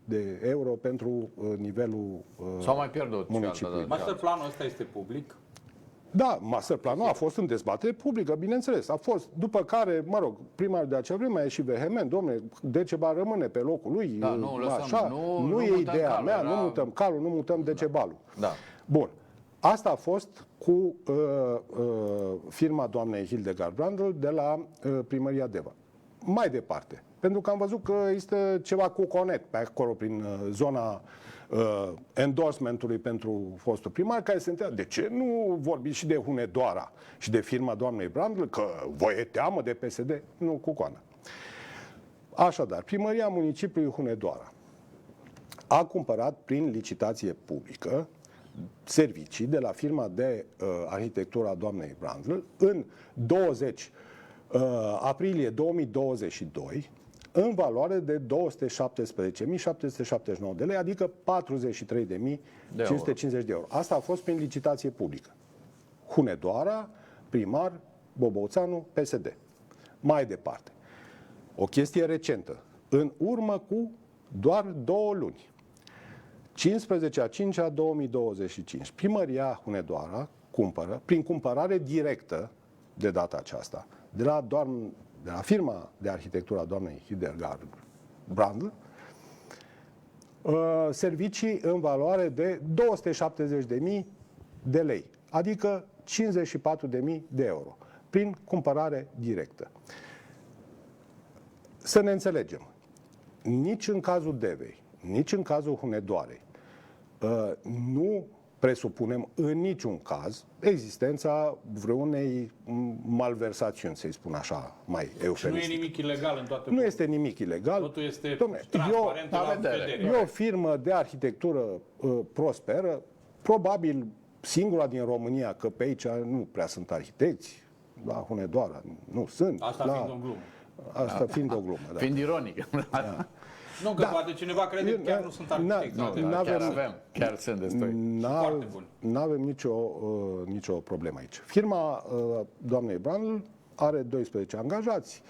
de euro pentru nivelul S-au mai pierdut. Masterplanul ăsta este public? Da, masterplanul a fost în dezbatere publică, bineînțeles. A fost, după care, mă rog, primarul de acea vreme a ieșit vehement: domne, Decebal rămâne pe locul lui, da, nu, lăsăm, așa, nu e ideea calul, mea, nu mutăm calul, nu mutăm Decebalul. Da. Bun. Asta a fost cu firma doamnei Hildegard Brandl de la primăria Deva. Mai departe, pentru că am văzut că există ceva cu Conet pe acolo, prin zona endorsementului pentru fostul primar, care se întreabă: de ce nu vorbiți și de Hunedoara și de firma doamnei Brandl, că vă e teamă de PSD? Nu, cu coana. Așadar, primăria municipiului Hunedoara a cumpărat prin licitație publică servicii de la firma de arhitectură a doamnei Brandl în 20 aprilie 2022 în valoare de 217.779 de lei, adică 43.550 de euro. Asta a fost prin licitație publică. Hunedoara, primar, Boboțanu, PSD. Mai departe, o chestie recentă, în urmă cu doar 2 luni, 15/5/2025, primăria Hunedoara cumpără, prin cumpărare directă de data aceasta, de la firma de arhitectură a doamnei Hildegard Brandl, servicii în valoare de 270.000 de lei, adică 54.000 de euro, prin cumpărare directă. Să ne înțelegem, nici în cazul Devei, nici în cazul Hunedoarei nu presupunem în niciun caz existența vreunei malversațiuni, să-i spun așa, mai eufemistic. Și nu e nimic ilegal în toate. Nu este nimic ilegal. Totul este transparent la vedere. E o firmă de arhitectură prosperă, probabil singura din România, că pe aici nu prea sunt arhitecți, la Hunedoara nu sunt. Asta fiind o glumă. Asta fiind o glumă, da. Fiind ironic. Da. Nu, că poate cineva crede că chiar nu sunt arhitecți. Chiar sunt destui. Foarte bun. Nu avem nicio problemă aici. Firma doamnei Brandl are 12 angajați,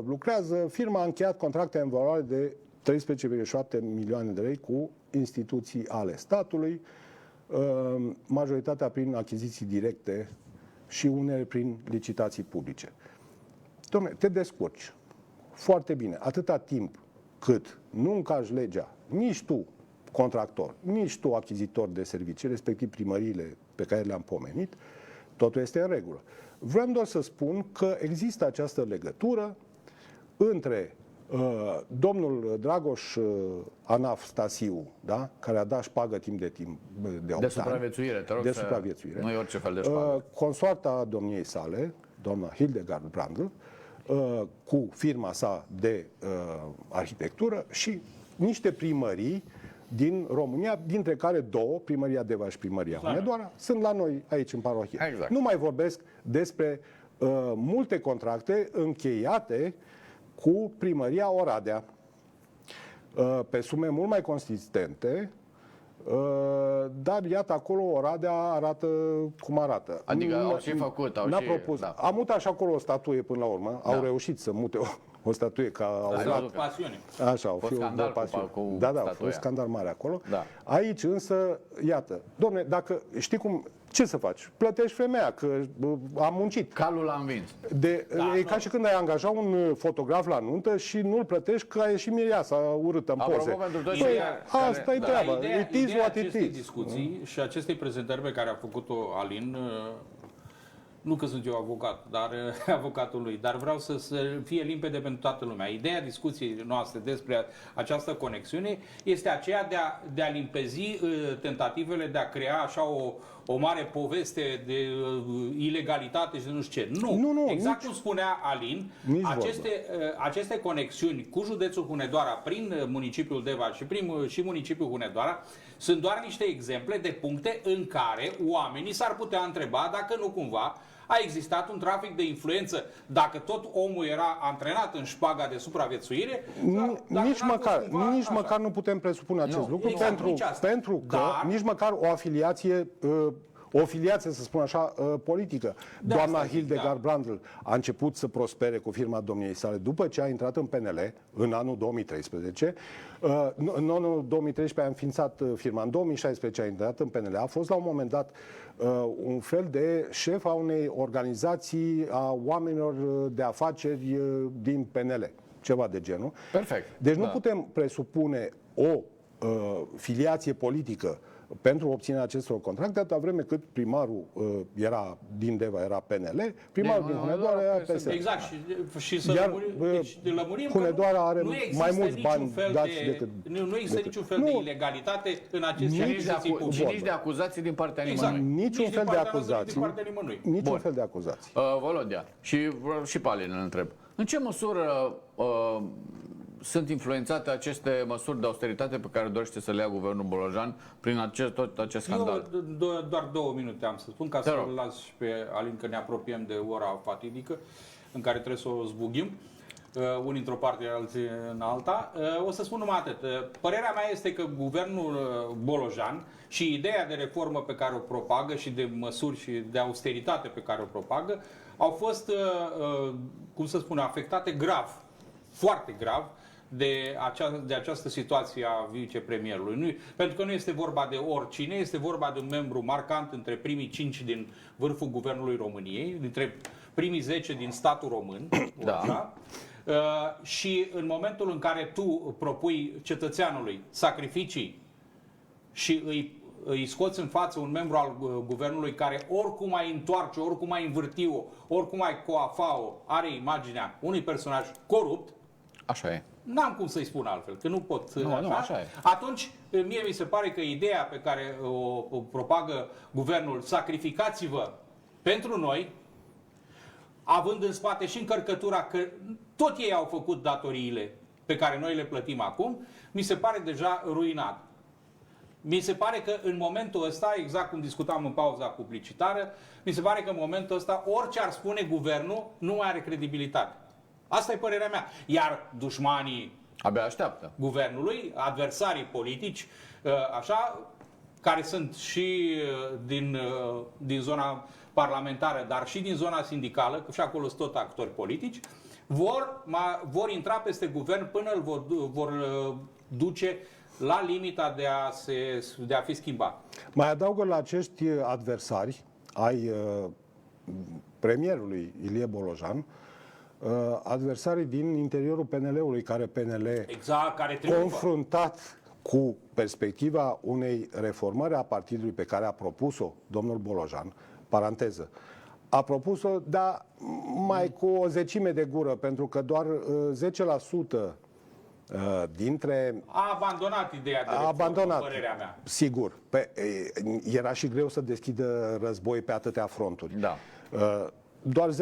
lucrează. Firma a încheiat contracte în valoare de 13,7 milioane de lei cu instituții ale statului, majoritatea prin achiziții directe și unele prin licitații publice. Dom'le, te descurci foarte bine, atâta timp cât nu încalci legea, nici tu, contractor, nici tu, achizitor de servicii, respectiv primăriile pe care le-am pomenit, totul este în regulă. Vreau doar să spun că există această legătură între domnul Dragoș Anastasiu, da? Care a dat șpagă timp de 8 ani. Supraviețuire, te rog, de supraviețuire. Nu e orice fel de șpagă. Consoarta domniei sale, doamna Hildegard Brandl, cu firma sa de arhitectură și niște primării din România, dintre care 2, primăria Deva și primăria Hunedoara, sunt la noi aici în parohie. Exact. Nu mai vorbesc despre multe contracte încheiate cu primăria Oradea pe sume mult mai consistente, dar iată acolo Oradea arată cum arată. Adică au și făcut, propus. Da. Am mutat și acolo o statuie până la urmă, au reușit să mute o statuie ca au Ai luat. văzut că- Pasiune. Așa, au Fost fiu scandal de pasiune. cu Da, da, a statuia. fost scandal mare acolo. Da. Aici însă, iată, domne, dacă știi cum, ce să faci? Plătești femeia, că a muncit. Calul l-a învins. E ca și când ai angaja un fotograf la nuntă și nu-l plătești că a ieșit mireasa urâtă în Apropo, poze. pentru toți Păi, care- asta e treaba. It is what it acestei is. discuții și acestei prezentări pe care a făcut-o Alin, nu că sunt eu avocat, dar avocatul lui, dar vreau să fie limpede pentru toată lumea. Ideea discuției noastre despre această conexiune este aceea de a limpezi tentativele de a crea așa o mare poveste de ilegalitate și de nu știu ce. Nu, exact nici- cum spunea Alin, nici aceste conexiuni cu județul Hunedoara prin municipiul Deva și municipiul Hunedoara sunt doar niște exemple de puncte în care oamenii s-ar putea întreba dacă nu cumva a existat un trafic de influență, dacă tot omul era antrenat în șpaga de supraviețuire. Nici măcar nu putem presupune acest lucru, exact, nici asta. pentru că nici măcar o afiliație, să spun așa, politică. Doamna Hildegard Brandl a început să prospere cu firma domniei sale după ce a intrat în PNL în anul 2013. În anul 2013 a înființat firma, în 2016 a intrat în PNL, a fost la un moment dat un fel de șef a unei organizații a oamenilor de afaceri din PNL, ceva de genul. Perfect. Deci nu putem presupune o filiație politică pentru obținerea acestor contracte, atâta vreme cât primarul era din Deva, era PNL, primarul din Hunedoara era PSD. Exact. Și să Iar, lămurim Hunedoara că are nu există mai mulți niciun bani fel dați de, decât... nu există niciun fel de ilegalitate în aceste Și achiziții publice. nici de acuzații din partea Exact. nimănui. Niciun Nici fel din de partea noastră, nici acuzații. din partea nimănui. Niciun Bun. fel de acuzații. Volodia, și pe Alin îl întreb. În ce măsură sunt influențate aceste măsuri de austeritate pe care dorește să le ia guvernul Bolojan prin tot acest scandal? Eu doar 2 minute am să spun, ca Te să-l rog. las și pe Alin, că ne apropiem de ora fatidică în care trebuie să o zbughim. Unii într-o parte, alții în alta. O să spun numai atât. Părerea mea este că guvernul Bolojan și ideea de reformă pe care o propagă și de măsuri și de austeritate pe care o propagă au fost, cum să spun, afectate grav, foarte grav, de această situație a vicepremierului. Pentru că nu este vorba de oricine, este vorba de un membru marcant între primii 5 din vârful Guvernului României, dintre primii 10 din statul român. Da. Așa. Și în momentul în care tu propui cetățeanului sacrificii și îi scoți în față un membru al guvernului care oricum ai întoarce, oricum ai învârti-o, oricum ai coafa-o, are imaginea unui personaj corupt, Așa e. n-am cum să-i spun altfel, că nu pot așa e. Atunci, mie mi se pare că ideea pe care o propagă guvernul, sacrificați-vă pentru noi, având în spate și încărcătura că tot ei au făcut datoriile pe care noi le plătim acum, mi se pare deja ruinat. Mi se pare că în momentul ăsta, exact cum discutam în pauza publicitară, mi se pare că în momentul ăsta orice ar spune guvernul nu mai are credibilitate. Asta e părerea mea. Iar dușmanii Abia așteaptă. guvernului, adversarii politici, așa, care sunt și din zona parlamentară, dar și din zona sindicală, că și acolo sunt tot actori politici, vor intra peste guvern până îl vor duce la limita de a fi schimbat. Mai adaugă la acești adversari ai premierului Ilie Bolojan, adversarii din interiorul PNL-ului, care PNL Exact, care triumfă. confruntat cu perspectiva unei reformări a partidului pe care a propus-o domnul Bolojan, paranteză, a propus-o, dar mai cu o zecime de gură, pentru că doar 10% dintre... A abandonat ideea de reformă, părerea mea. Sigur. Era și greu să deschidă război pe atâtea fronturi. Da. Doar 10%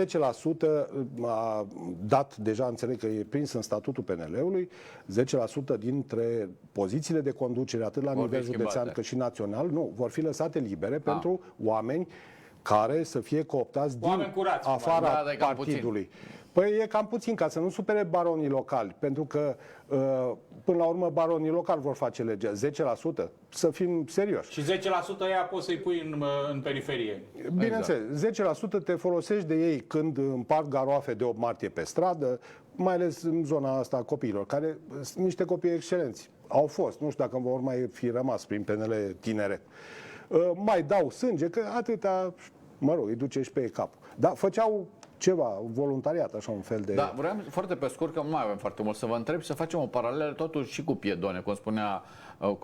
a dat, deja înțeleg că e prins în statutul PNL-ului, 10% dintre pozițiile de conducere, atât la nivel județean cât și național, nu, vor fi lăsate libere pentru oameni care să fie cooptați din afara partidului. Păi e cam puțin, ca să nu supere baronii locali, pentru că până la urmă baronii locali vor face legea. 10%? Să fim serioși. Și 10% ea poți să-i pui în periferie. Bineînțeles, 10% te folosești de ei când împart garoafe de 8 martie pe stradă, mai ales în zona asta a copiilor, care sunt niște copii excelenți. Au fost, nu știu dacă vor mai fi rămas prin PNL tineret. Mai dau sânge, că atâta, mă rog, îi duce și pe ei capul. Dar făceau ceva, voluntariat, așa un fel de... Da, vreau foarte pe scurt, că nu mai avem foarte mult, să vă întreb și să facem o paralelă totuși și cu Piedone, cum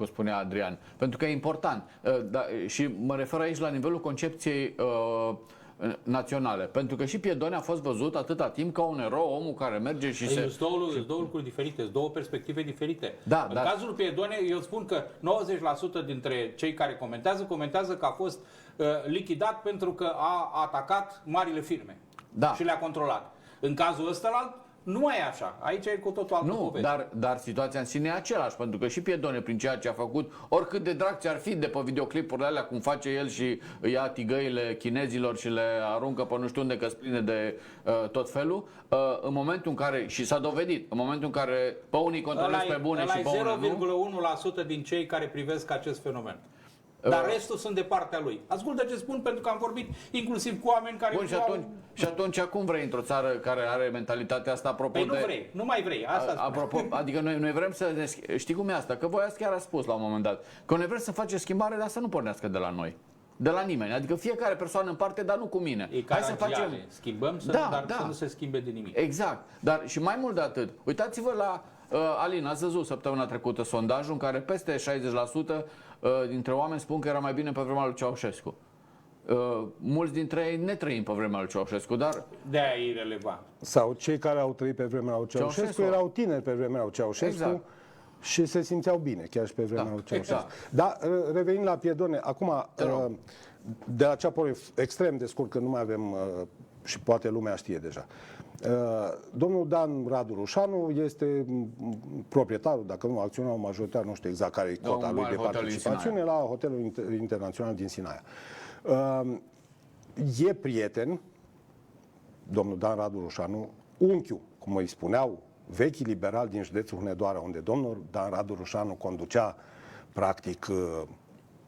spunea Adrian. Pentru că e important. Da, și mă refer aici la nivelul concepției naționale. Pentru că și Piedone a fost văzut atâta timp ca un erou, omul care merge și se... Sunt două lucruri diferite, sunt două perspective diferite. Da, în dar... cazul Piedone, eu spun că 90% dintre cei care comentează că a fost lichidat pentru că a atacat marile firme. Da. Și le-a controlat. În cazul ăsta, nu mai e așa. Aici e cu totul altă poveste. Dar situația în sine e aceeași, pentru că și Piedone, prin ceea ce a făcut, oricât de drag ți-ar fi de pe videoclipurile alea, cum face el și ia tigăile chinezilor și le aruncă pe nu știu unde, că pline de tot felul, în momentul în care, și s-a dovedit, în momentul în care pe unii controlezi pe bune și pe unii nu... 0,1% din cei care privesc acest fenomen. Dar restul sunt de partea lui. Ascultă ce spun, pentru că am vorbit inclusiv cu oameni care... Bun, și atunci cum vrei într-o țară care are mentalitatea asta apropo nu vrei, nu mai vrei. Asta apropo, adică noi vrem să... Știi cum e asta? Că voi ați chiar a spus la un moment dat. Că noi vrem să facem schimbare, dar să nu pornească de la noi. De la nimeni. Adică fiecare persoană în parte, dar nu cu mine. Hai să facem... Schimbăm, dar să nu se schimbe de nimic. Exact. Dar și mai mult de atât. Uitați-vă la... Alin, ați văzut săptămâna trecută sondajul în care peste 60% dintre oameni spun că era mai bine pe vremea lui Ceaușescu. Mulți dintre ei ne trăim pe vremea lui Ceaușescu, dar... De-aia e irelevant. Sau cei care au trăit pe vremea lui Ceaușescu erau tineri pe vremea lui Ceaușescu, exact. Și se simțeau bine chiar și pe vremea lui Ceaușescu. Exact. Dar revenind la Piedone, acum de la ceapă extrem de scurt, că nu mai avem și poate lumea știe deja. Domnul Dan Radu Rușanu este proprietarul, dacă nu acționar majoritar, nu știu exact care e cota lui de participațiune, la Hotelul Internațional din Sinaia. E prieten, domnul Dan Radu Rușanu, unchiul, cum îi spuneau, vechi liberal din județul Hunedoara, unde domnul Dan Radu Rușanu conducea practic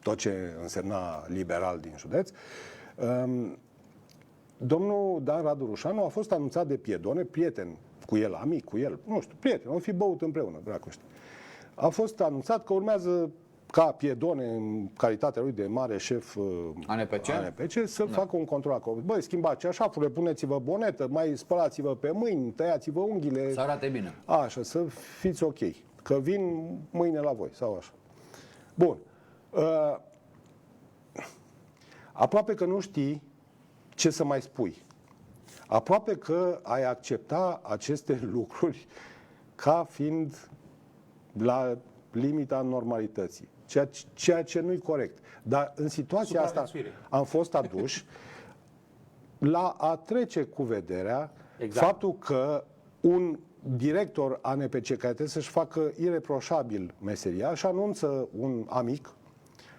tot ce însemna liberal din județ. Domnul Dan Radu Rușanu a fost anunțat de Piedone, prieten cu el, amic cu el, nu știu, prieten, au fi băut împreună, dracu știu. A fost anunțat că urmează ca Piedone, în calitatea lui de mare șef ANPC, să facă un control acolo. Băi, schimbați ceașafurile, puneți-vă bonetă, mai spălați-vă pe mâini, tăiați-vă unghiile. Să arate bine. Așa, să fiți ok. Că vin mâine la voi, sau așa. Bun. Aproape că nu știi ce să mai spui. Aproape că ai accepta aceste lucruri ca fiind la limita normalității. Ceea ce nu-i corect. Dar în situația asta am fost aduși la a trece cu vederea faptul că un director ANPC care trebuie să-și facă ireproșabil meseria și anunță un amic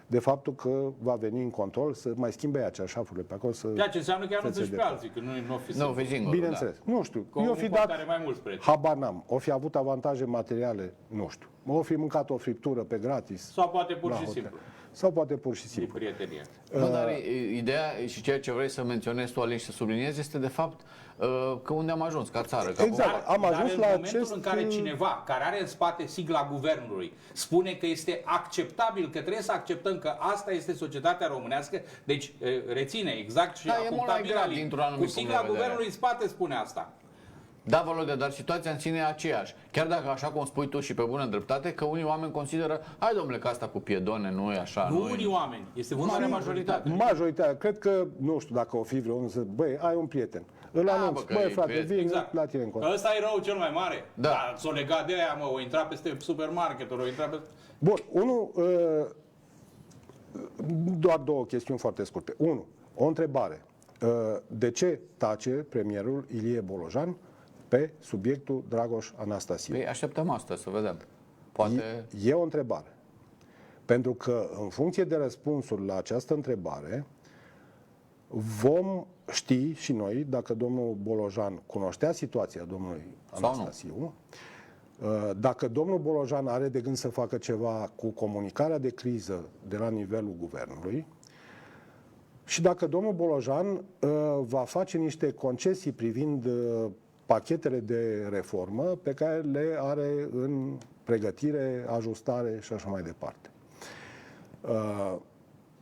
de faptul că va veni în control să mai schimbe ceașafurile pe acolo. Ceea ce înseamnă că anunță și pe alții, că nu fi singur. Bineînțeles. Nu știu. Eu fi dat habar n-am. O fi avut avantaje materiale, nu știu. O fi mâncat o friptură pe gratis. Sau poate pur și simplu. Sau poate pur și simplu. Prietenie. Nu, dar ideea și ceea ce vrei să menționezi tu, Alin, și să subliniezi este de fapt că unde am ajuns ca țară. Exact, am ajuns la momentul în care cineva care are în spate sigla guvernului spune că este acceptabil, că trebuie să acceptăm că asta este societatea românească, deci reține exact și acum cu sigla guvernului în spate spune asta. Da, Volodea, dar situația în sine e aceeași. Chiar dacă, așa cum spui tu și pe bună dreptate, că unii oameni consideră, hai domnule, că asta cu Piedone nu e așa. Nu unii oameni, este mare majoritate. Majoritatea. Cred că, nu știu dacă o fi vreunul să, băi, ai un prieten. Îl anunț, băi, frate, vin la tine în cont. Ăsta e rău cel mai mare. Da. S-o legat de aia, mă, o intra peste supermarketuri, o intra peste... Bun, doar două chestiuni foarte scurte. Unu, o întrebare. De ce tace premierul Ilie Bolojan pe subiectul Dragoș Anastasie? Păi așteptăm asta, să vedem. Poate... E o întrebare. Pentru că, în funcție de răspunsul la această întrebare, vom ști și noi dacă domnul Bolojan cunoștea situația domnului Sau nu. Anastasiu, dacă domnul Bolojan are de gând să facă ceva cu comunicarea de criză de la nivelul guvernului și dacă domnul Bolojan va face niște concesii privind pachetele de reformă pe care le are în pregătire, ajustare și așa mai departe.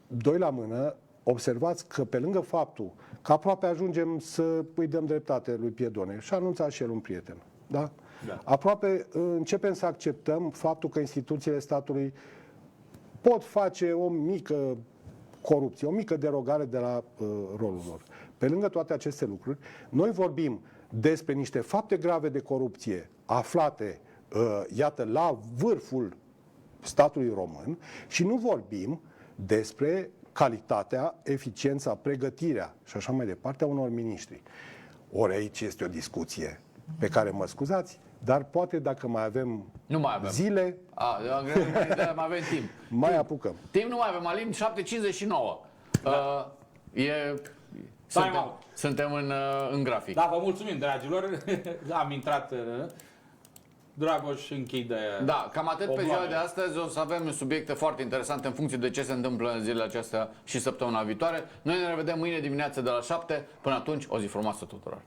Doi la mână, observați că pe lângă faptul că aproape ajungem să îi dăm dreptate lui Piedone, și a anunțat și el un prieten, da? Da. Aproape începem să acceptăm faptul că instituțiile statului pot face o mică corupție, o mică derogare de la rolul lor. Pe lângă toate aceste lucruri, noi vorbim despre niște fapte grave de corupție aflate, iată, la vârful statului român și nu vorbim despre calitatea, eficiența, pregătirea și așa mai departe a unor miniștri. Ori aici este o discuție pe care mă scuzați, dar poate dacă mai avem, Nu mai avem. zile, Mai avem timp. mai apucăm. Timp nu mai avem, Alin, 7:59. Suntem în grafic. Da, vă mulțumim, dragilor. Am intrat. Dragoș închide. Da, cam atât pe ziua obloane. de astăzi. O să avem subiecte foarte interesante în funcție de ce se întâmplă în zilele acestea și săptămâna viitoare. Noi ne revedem mâine dimineață de la 7. Până atunci, o zi frumoasă tuturor!